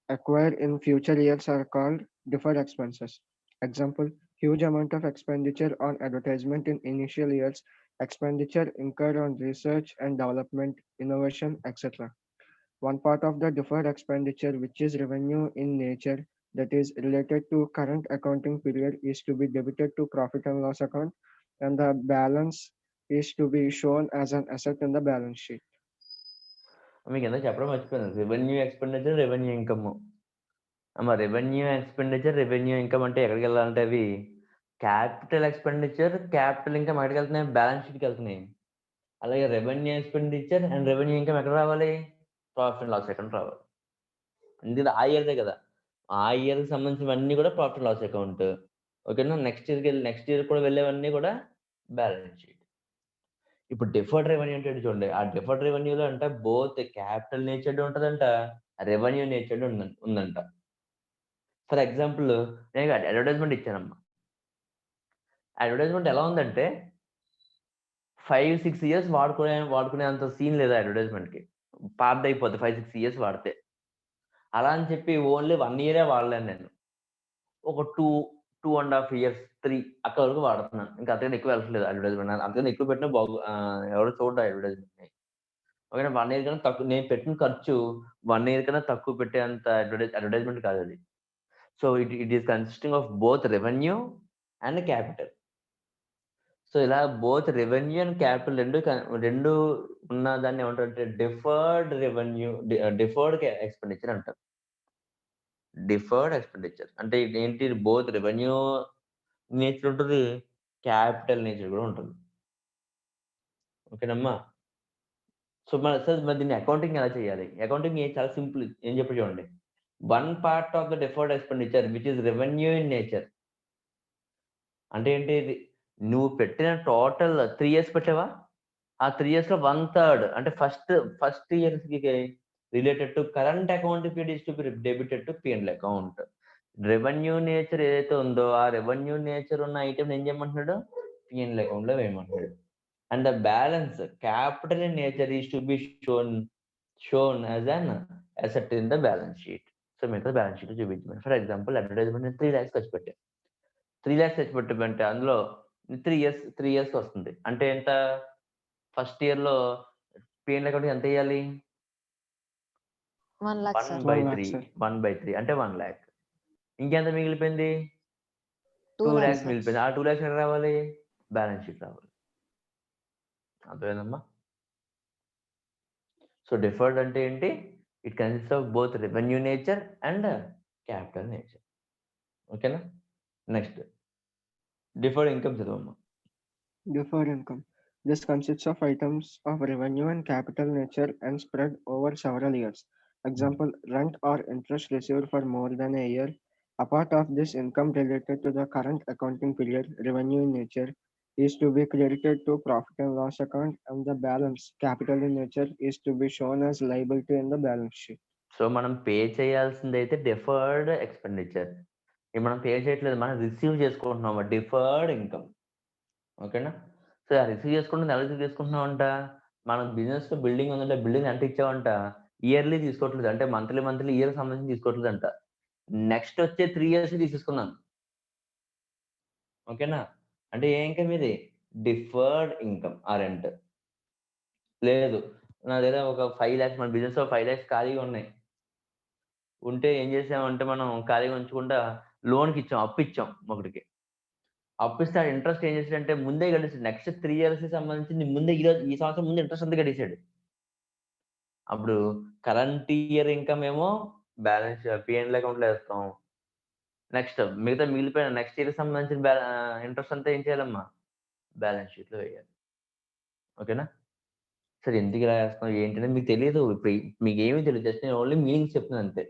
acquire in future years are called deferred expenses. Example, huge amount of expenditure on advertisement in initial years, expenditure incurred on research and development, innovation, etc. One part of the deferred expenditure, which is revenue in nature, that is related to current accounting period, is to be debited to profit and loss account, and the balance is to be shown as an asset in the balance sheet. మీకు ఇందాక చెప్పడం మర్చిపోయాను. Revenue expenditure, revenue income. Revenue expenditure, revenue income అంటే ఎక్కడికెళ్ళాలంటే అవి capital expenditure, capital income ఎక్కడికెళ్తున్నాయి? Balance షీట్‌కెళ్తున్నాయి. అలాగే revenue expenditure and revenue income ఎక్కడ రావాలి? ప్రాఫిట్ అండ్ లాస్ అకౌంట్ రావాలి. ఎందుకంటే ఆ ఇయర్‌దే కదా! ఆ ఇయర్‌కి సంబంధించినవన్నీ కూడా ప్రాఫిట్ అండ్ లాస్ అకౌంట్. ఓకేనా? నెక్స్ట్ ఇయర్ కూడా వెళ్ళేవన్నీ కూడా బ్యాలెన్స్ షీట్. ఇప్పుడు డిఫర్డ్ రెవెన్యూ అంటే ఏంటి చూడండి. ఆ డిఫర్డ్ రెవెన్యూలో అంట బోత్ క్యాపిటల్ నేచర్డ్ ఉంటదంట. రెవెన్యూ నేచర్డ్ ఉందంట. ఫర్ ఎగ్జాంపుల్ నేను అడ్వర్టైజ్‌మెంట్ ఇచ్చానమ్మా. అడ్వర్టైజ్‌మెంట్ ఎలా ఉందంటే 5, 6 ఇయర్స్ వాడుకునేంత సీన్ లేదు అడ్వర్టైజ్‌మెంట్‌కి. పాతదయిపోద్ది 5, 6 ఇయర్స్ వాడితే. అలా అని చెప్పి ఓన్లీ 1 ఇయరే వాడలేను నేను. ఒక 2 ½ ఇయర్స్, 3 అక్కడి వరకు వాడుతున్నాను. ఇంకా అంతకన్నా ఎక్కువ వెళ్ళట్లేదు అడ్వర్టైజ్‌మెంట్. అంతకన్నా ఎక్కువ పెట్టినా ఎవరు చూడరు అడ్వర్టైజ్‌మెంట్‌ని. ఓకేనా 1 ఇయర్ కన్నా తక్కువ నేను పెట్టిన ఖర్చు 1 ఇయర్ కన్నా తక్కువ పెట్టేంత అడ్వర్టైజ్‌మెంట్ కాదది. So, it is consisting of both revenue and capital. So, ఇలా బోత్ రెవెన్యూ అండ్ క్యాపిటల్ 2 ఉన్న దాన్ని ఏమంటారంటే డిఫర్డ్ ఎక్స్‌పెండిచర్ అంటారు. డిఫర్డ్ ఎక్స్‌పెండిచర్ అంటే ఇదేంటి బోత్ రెవెన్యూ నేచర్ ఉంటది. క్యాపిటల్ నేచర్ కూడా ఉంటుంది. ఓకేనమ్మా. సో మరి దీన్ని అకౌంటింగ్ ఎలా చేయాలి? అకౌంటింగ్ చాలా సింపుల్. ఏం చెప్పి చూడండి. One part of the deferred expenditure which is revenue in nature. అంటే ఏంటి? నువ్వు పెట్టిన టోటల్ 3 years పెట్టావా? ఆ 3 yearsలో 1/3 అంటే ఫస్ట్ ఇయర్స్కి related to current account period is to be debited to P&L account. Revenue nature ఏదైతే ఉందో ఆ రెవెన్యూ నేచర్ ఉన్న ఐటమ్ ఏం చేయమంటున్నాడు? P&L అకౌంట్ లో వేయమంటున్నాడు. And the balance capital in nature is to be shown as an asset in the balance sheet. So మిగతా balance sheet చూపించమని. ఫర్ ఎగ్జాంపుల్ అడ్వర్టైజ్మెంట్ 3 lakhs ఖర్చు పెట్టాను. 3 lakhs ఖర్చు పెట్టమంటే అందులో 3 years వస్తుంది. అంటే ఎంత? ఫస్ట్ ఇయర్ లో P&L అకౌంట్ ఎంత వేయాలి? 1 lakh, sir. 1/3 అంటే 1 lakh. ఇంకెంత మిగిలిపోయింది? 2 2 lakhs, lakhs sir. మిగిలిపోయింది. ఆ 2 lakhs ఎక్కడ రావాలి? బ్యాలెన్స్ షీట్ రావాలి. అర్థమైందమ్మా? సో డిఫర్డ్ అంటే ఏంటి? It consist of both revenue nature and capital nature. ఓకేనా? నెక్స్ట్ డిఫర్డ్ ఇన్కమ్ చదవమ్మా. Deferred income. This consists of items of revenue and capital nature and spread over several years. Example, rent or interest received for more than a year. A part of this income related to the current accounting period, revenue in nature, is to be credited to profit and loss account, and the balance, capital in nature, is to be shown as liability in the balance sheet. So మనం pay చేయాల్సింది అయితే deferred expenditure. ఇది మనం pay చేయట్లేదు, మనం receive చేసుకుంటున్నాం deferred income. ఓకేనా? So ఆ రిసీవ్ చేసుకుంటుంది ఎలా రిసీవ్ చేసుకుంటున్నాం అంట? మన బిజినెస్ లో బిల్డింగ్ ఉందంటే బిల్డింగ్ ఎంత ఇచ్చామంట? ఇయర్లీ తీసుకోవట్లేదు, అంటే మంత్లీ ఇయర్ సంబంధించి తీసుకోవట్లేదు అంట. నెక్స్ట్ వచ్చే 3 years తీసేసుకున్నాను. ఓకేనా? అంటే ఏ ఇన్కమ్ ఇది? Deferred income. ఆ రెంట్ లేదు, నా దగ్గర ఒక 5 lakhs, మన బిజినెస్ లో 5 lakhs ఖాళీగా ఉన్నాయి. ఉంటే ఏం చేసామంటే మనం ఖాళీగా ఉంచకుండా లోన్కి ఇచ్చాం, అప్పు ఇచ్చాం ఒకటికి. అప్పు ఇస్తే ఇంట్రెస్ట్ ఏం చేసాడంటే ముందే కట్టేసాడు. నెక్స్ట్ 3 years సంబంధించి ముందే ఈ సంవత్సరం ముందు ఇంట్రెస్ట్ అంతా కట్టేసాడు. అప్పుడు కరెంట్ ఇయర్ ఇన్కమ్ ఏమో బ్యాలెన్స్ P&L అకౌంట్ లో వేస్తాం. నెక్స్ట్ మిగతా మిగిలిపోయిన నెక్స్ట్ ఇయర్ సంబంధించిన ఇంట్రెస్ట్ అంతా ఏం చేయాలమ్మా? బ్యాలెన్స్ షీట్ లో వేయాలి. ఓకేనా? సరే ఎందుకు ఇలా వేస్తాం ఏంటంటే మీకు తెలియదు, ఇప్పుడు మీకు ఏమీ తెలియదు, జస్ట్ నేను ఓన్లీ మీనింగ్స్ చెప్తున్నాను అంతే.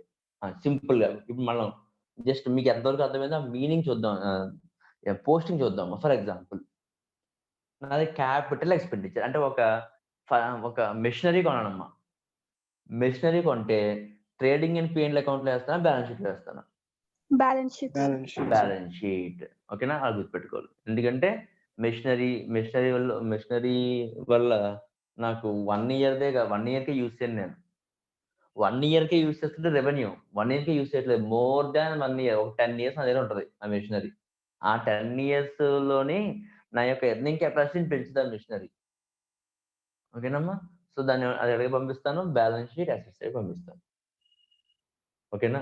సింపుల్ గా ఇప్పుడు మనం జస్ట్ మీకు ఎంతవరకు అర్థమైందో ఆ మీనింగ్ చూద్దాం, పోస్టింగ్ చూద్దాం. ఫర్ ఎగ్జాంపుల్ నాది క్యాపిటల్ ఎక్స్పెండిచర్ అంటే ఒక మెషినరీ కొనాలమ్మా. మెషినరీ కొంటే ట్రేడింగ్ అండ్ P&L అకౌంట్ లో వేస్తానా బ్యాలెన్స్ షీట్ లో వేస్తానా? Balance sheet. Balance sheet. ఓకేనా? అది గుర్తుపెట్టుకోవాలి. ఎందుకంటే మెషినరీ వల్ల నాకు 1 yearకే యూజ్ చేయను నేను. 1 yearకే యూజ్ చేస్తుంటే రెవెన్యూ, 1 yearకే యూజ్ చేయట్లేదు, మోర్ దాన్ 1 year, ఒక 10 years నా దగ్గర ఉంటుంది ఆ మెషినరీ. ఆ 10 years లోని నా యొక్క ఎర్నింగ్ కెపాసిటీని పెంచుతాను మెషినరీ. ఓకేనమ్మా? సో దాన్ని అది ఎక్కడికి పంపిస్తాను? బ్యాలెన్స్ షీట్ అసెట్స్ సైడ్ పంపిస్తాను. ఓకేనా?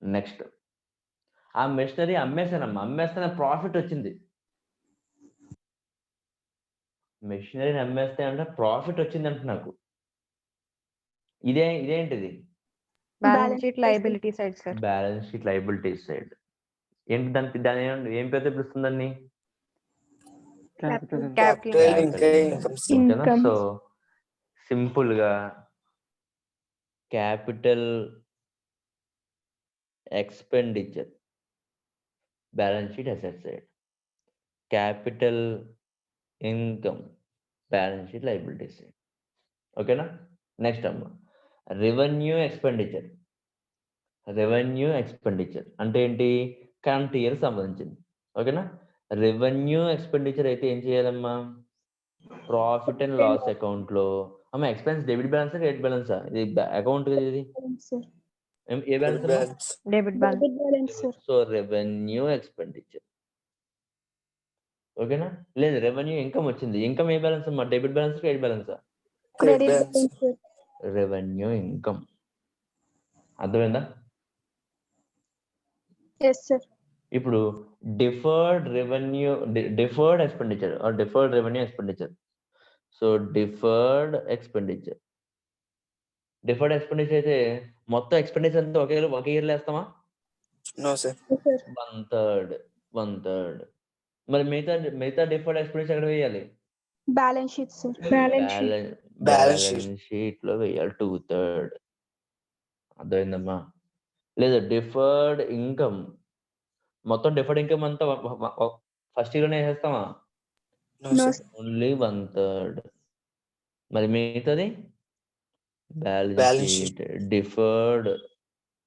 నెక్స్ట్ ఆ మెషినరీ అమ్మేస్తానమ్మా. అమ్మేస్తే ప్రాఫిట్ వచ్చింది. మెషినరీని అమ్మేస్తే అంటే ప్రాఫిట్ వచ్చిందంట నాకు. ఇదేంటిది? Balance sheet liability side, sir. Balance sheet liability side. ఏంటి దాని ఏం పేరుతో పిలుస్తుంది దాన్ని? Capital income. Capital income. ఓకేనా? సో సింపుల్ గా capital expenditure balance sheet asset side, capital income balance sheet liability side. ఓకేనా? నెక్స్ట్ అమ్మా రెవెన్యూ ఎక్స్పెండిచర్. రెవెన్యూ ఎక్స్పెండిచర్ అంటే ఏంటి? కరెంట్ ఇయర్ సంబంధించింది. ఓకేనా? రెవెన్యూ ఎక్స్పెండిచర్ అయితే ఏం చేయాలమ్మా? ప్రాఫిట్ అండ్ లాస్ అకౌంట్ లో అమ్మా ఎక్స్పెన్స్ డెబిట్ బ్యాలెన్స్ క్రెడిట్ బ్యాలెన్సా? ఇది అకౌంట్ ఇది ఏ balance? Debit balance. So revenue expenditure. ఓకేనా? లేదు రెవెన్యూ ఇన్కమ్ వచ్చింది. ఇన్కమ్ ఏ బ్యాలెన్స్ అమ్మా? డెబిట్ బ్యాలెన్స్ క్రెడిట్ బ్యాలెన్సా? Credit balance, sir. Revenue income. అర్థమైందా? Yes, sir. ఇప్పుడు deferred expenditure or deferred revenue expenditure. So deferred expenditure అయితే మొత్తం ఎక్స్పెండిచర్ అంతా ఒక ఇయర్ వేస్తామా? No, sir. Yes, sir. 1/3. మరి మిగతా డిఫర్డ్ ఎక్స్పెండిచర్ ఎక్కడ వేయాలి? Balance sheet sir. Balance balance sheet. Sheet లో వేయాలి 2/3. అర్థమైందమ్మా? లేదా డిఫర్డ్ ఇన్కమ్, మొత్తం డిఫర్డ్ ఇన్కమ్ అంతా ఫస్ట్ ఇయర్ లోనే వేసేస్తామా? No, No, sir. sir. Only 1/3. మరి మిగతాది Balance balance sheet. Sheet deferred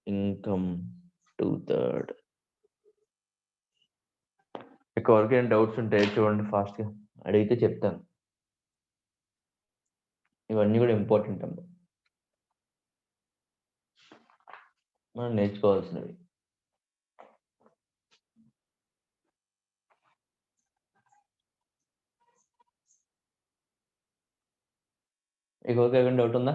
income 2/3. ఎవరికి ఏం డౌట్స్ ఉంటే చూడండి, ఫాస్ట్ గా అడిగితే చెప్తాను. ఇవన్నీ కూడా ఇంపార్టెంట్ అమ్మ, మనం నేర్చుకోవాల్సినవి. ఎవరికి ఏమైనా డౌట్ ఉందా?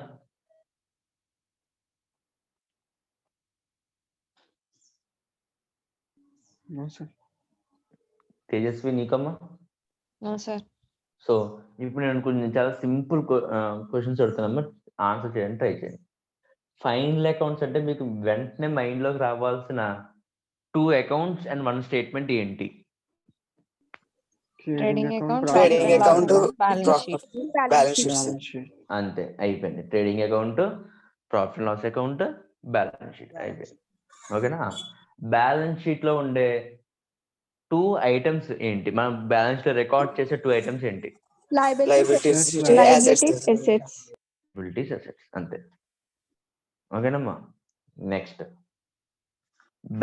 No, sir. తేజస్వి నీకమ్మా? No, sir. సో ఇప్పుడు నేను కొంచెం చాలా సింపుల్ క్వశ్చన్స్ అడుగుతానమ్మా, ఆన్సర్ చేయడానికి ట్రై చేయండి. ఫైనల్ అకౌంట్స్ అంటే మీకు వెంటనే మైండ్ లోకి రావాల్సిన 2 అకౌంట్స్ అండ్ 1 స్టేట్మెంట్ ఏంటి? Trading account, Trading profit and loss account, account, balance sheet. balance sheet, sir. Balance sheet. అంతే, అయిపోయింది. Trading account, profit loss account, balance sheet అయిపోయింది. ఓకేనా? బ్యాలెన్స్ షీట్ లో ఉండే 2 ఐటమ్స్ ఏంటి? మనం బ్యాలెన్స్ లో రికార్డ్ చేసే 2 ఐటమ్స్ ఏంటి? Liabilities, Yes, Liabilities, assets. assets. బిలిటీస్, అసెట్స్, అంతే. ఓకేనమ్మా? Next,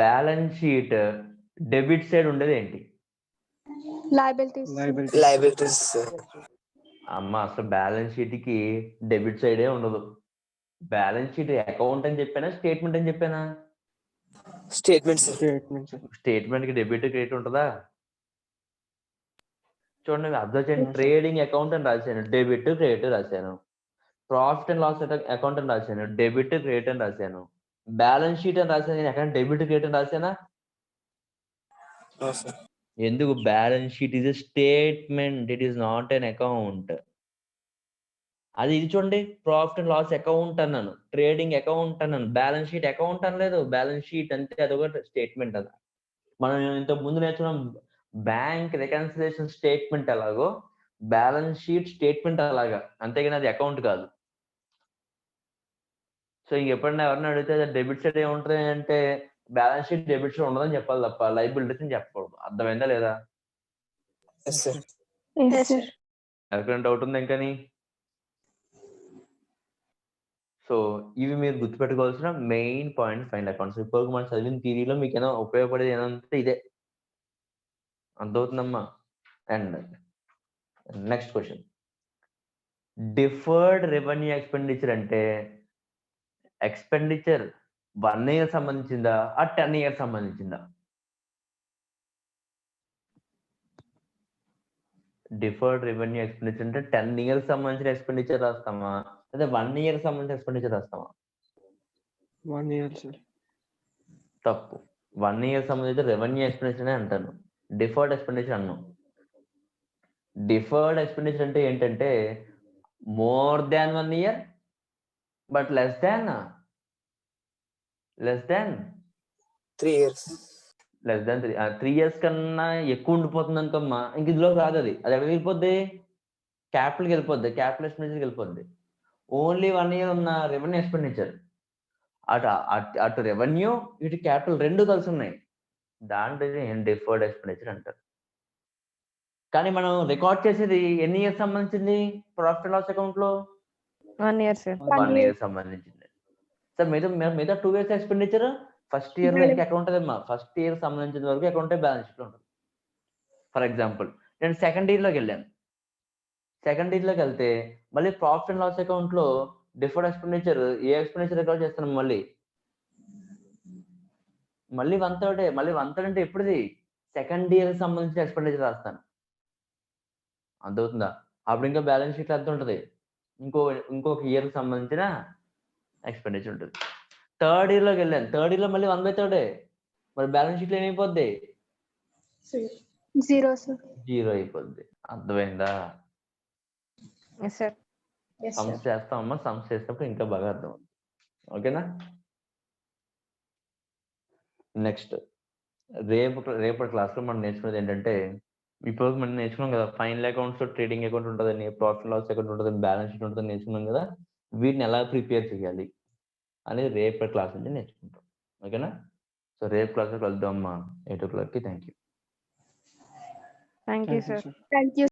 balance sheet debit side ఉండేది ఏంటి? Liabilities, sir. Liabilities. Liabilities, sir. అమ్మ, అసలు బ్యాలెన్స్ షీట్ కి డెబిట్ సైడే ఉండదు. బ్యాలెన్స్ షీట్ అకౌంట్ అని చెప్పానా, స్టేట్మెంట్ అని చెప్పానా? Statements, sir. Statement, sir. Statement కి డెబిట్ క్రెడిట్ ఉంటుందా? చూడండి, అబ్జర్వ్ చేయండి. Yes, sir. ట్రేడింగ్ అకౌంట్ అని రాశాను, డెబిట్ క్రెడిట్ రాశాను. ప్రాఫిట్ అండ్ లాస్ అకౌంట్ అని రాశాను, డెబిట్ క్రెడిట్ అని రాశాను. బ్యాలెన్స్ షీట్ అని రాశాను, నేను ఎక్కడ డెబిట్ క్రెడిట్ అని రాశానా? No, sir. ఎందుకు? Balance sheet is a statement, it is not an account. అది ఇది చూడండి, ప్రాఫిట్ అండ్ లాస్ అకౌంట్ అన్నాను, ట్రేడింగ్ అకౌంట్ అన్నాను, బ్యాలెన్స్ షీట్ అకౌంట్ అనలేదు. బ్యాలెన్స్ షీట్ అంతే, అదొక స్టేట్మెంట్. అది మనం ఇంతకు ముందు నేర్చుకున్నాం, బ్యాంక్ రికన్సిలేషన్ స్టేట్మెంట్ ఎలాగో బ్యాలెన్స్ షీట్ స్టేట్మెంట్ అలాగా, అంతేగాని అది అకౌంట్ కాదు. సో ఎప్పుడైనా ఎవరైనా అడిగితే డెబిట్ సైడ్ ఏముంటుంది అంటే బ్యాలెన్స్ షీట్ డెబిట్ సైడ్ ఉండదని చెప్పాలి తప్ప లైబిలిటీస్ అని చెప్పకూడదు. అర్థమైందా లేదా? Yes, sir. Yes, sir. ఎవరికైనా డౌట్ ఉంది ఇంకని? సో ఇవి మీరు గుర్తుపెట్టుకోవాల్సిన మెయిన్ పాయింట్ ఫైనల్ అకౌంట్స్. ఇప్పుడు మనం చదివిన థియరీలో మీకు ఏమైనా ఉపయోగపడేది ఏమంటే ఇదే. అర్థమవుతుందమ్మా? And next question, deferred revenue expenditure అంటే ఎక్స్పెండిచర్ 1 ఇయర్ సంబంధించిందా, 10 ఇయర్స్ సంబంధించిందా? డిఫర్డ్ రెవెన్యూ ఎక్స్పెండిచర్ అంటే 10 ఇయర్స్ సంబంధించిన ఎక్స్పెండిచర్ రాస్తామా, లేదా 1 ఇయర్ సంబంధించిన ఎక్స్పెండిచర్ రాస్తామా? 1 year, sir. తప్పు. 1 ఇయర్ సంబంధించిన రెవెన్యూ ఎక్స్పెండిచర్ అంటాను, డిఫర్డ్ ఎక్స్పెండిచర్ అన్నాం. డిఫర్డ్ ఎక్స్పెండిచర్ అంటే ఏంటంటే more than 1 year but less than 3 years. 3 years కన్నా ఎక్కువ ఉండిపోతుంది అనుకమ్మా, ఇంక ఇందులో రాదు. అది ఎక్కడికి వెళ్ళిపోద్ది? క్యాపిటల్కి వెళ్ళిపోద్ది, క్యాపిటల్ ఎక్స్పెండిచర్కి వెళ్ళిపోద్ది. ఓన్లీ 1 ఇయర్ ఉన్న రెవెన్యూ ఎక్స్పెండిచర్, అటు రెవెన్యూ ఇటు క్యాపిటల్ రెండు కలిసి ఉన్నాయి, దాంట్లో డిఫర్డ్ ఎక్స్పెండిచర్ అంటారు. కానీ మనం రికార్డ్ చేసేది ఎన్ని ఇయర్స్ సంబంధించింది? ప్రాఫిట్ లాస్ అకౌంట్ లో 1 year, sir. 1 ఇయర్ సంబంధించింది. సార్ మీద 2 ఇయర్స్ ఎక్స్పెండిచర్ ఫస్ట్ ఇయర్ లో ఇంకా అకౌంట్ అదమ్మా. ఫస్ట్ ఇయర్ సంబంధించిన వరకు అకౌంట్ బ్యాలెన్స్ షీట్ లో ఉంటుంది. ఫర్ ఎగ్జాంపుల్, నేను సెకండ్ ఇయర్ లోకి వెళ్ళాను. సెకండ్ ఇయర్ లోకి వెళ్తే మళ్ళీ ప్రాఫిట్ అండ్ లాస్ అకౌంట్ లో డిఫర్డ్ ఎక్స్పెండిచర్, ఏ ఎక్స్పెండిచర్ రికార్డ్ చేస్తాను? మళ్ళీ 1/3. మళ్ళీ 1/3 అంటే ఎప్పుడుది? సెకండ్ ఇయర్ సంబంధించిన ఎక్స్పెండిచర్ రాస్తాను. అర్థమవుతుందా? అప్పుడు ఇంకా బ్యాలెన్స్ షీట్ ఎంత ఉంటుంది? ఇంకొక ఇయర్ సంబంధించిన ఎక్స్పెండిచర్ ఉంటుంది. థర్డ్ ఇయర్ లోకి వెళ్ళాను. థర్డ్ ఇయర్ లో మళ్ళీ 1/3. మరి బ్యాలెన్స్ షీట్ లో ఏమైపోద్ది? 0, sir. 0 అయిపోద్ది. అర్థమైందా? Yes, sir. సమ్స్ చేస్తామమ్మా, సమ్స్ చేసినప్పుడు ఇంకా బాగా అర్థం అవుతుంది. ఓకేనా? నెక్స్ట్, రేపటి క్లాస్ లో మనం నేర్చుకునేది ఏంటంటే ఇప్పుడు మనం నేర్చుకున్నాం కదా, ఫైనల్ అకౌంట్స్ లో ట్రేడింగ్ అకౌంట్ ఉంటుందని, ప్రాఫిట్ లాస్ అకౌంట్ ఉంటుందని, బ్యాలెన్స్ షీట్ ఉంటుందని నేర్చుకున్నాం కదా. వీటిని ఎలా ప్రిపేర్ చేయాలి అనేది రేపటి క్లాస్ నుంచి నేర్చుకుంటాం. ఓకేనా? సో రేపు క్లాస్ కలుద్దాం అమ్మా 8 o'clock. Thank you. Thank you, Thank you, sir. sir. Thank you.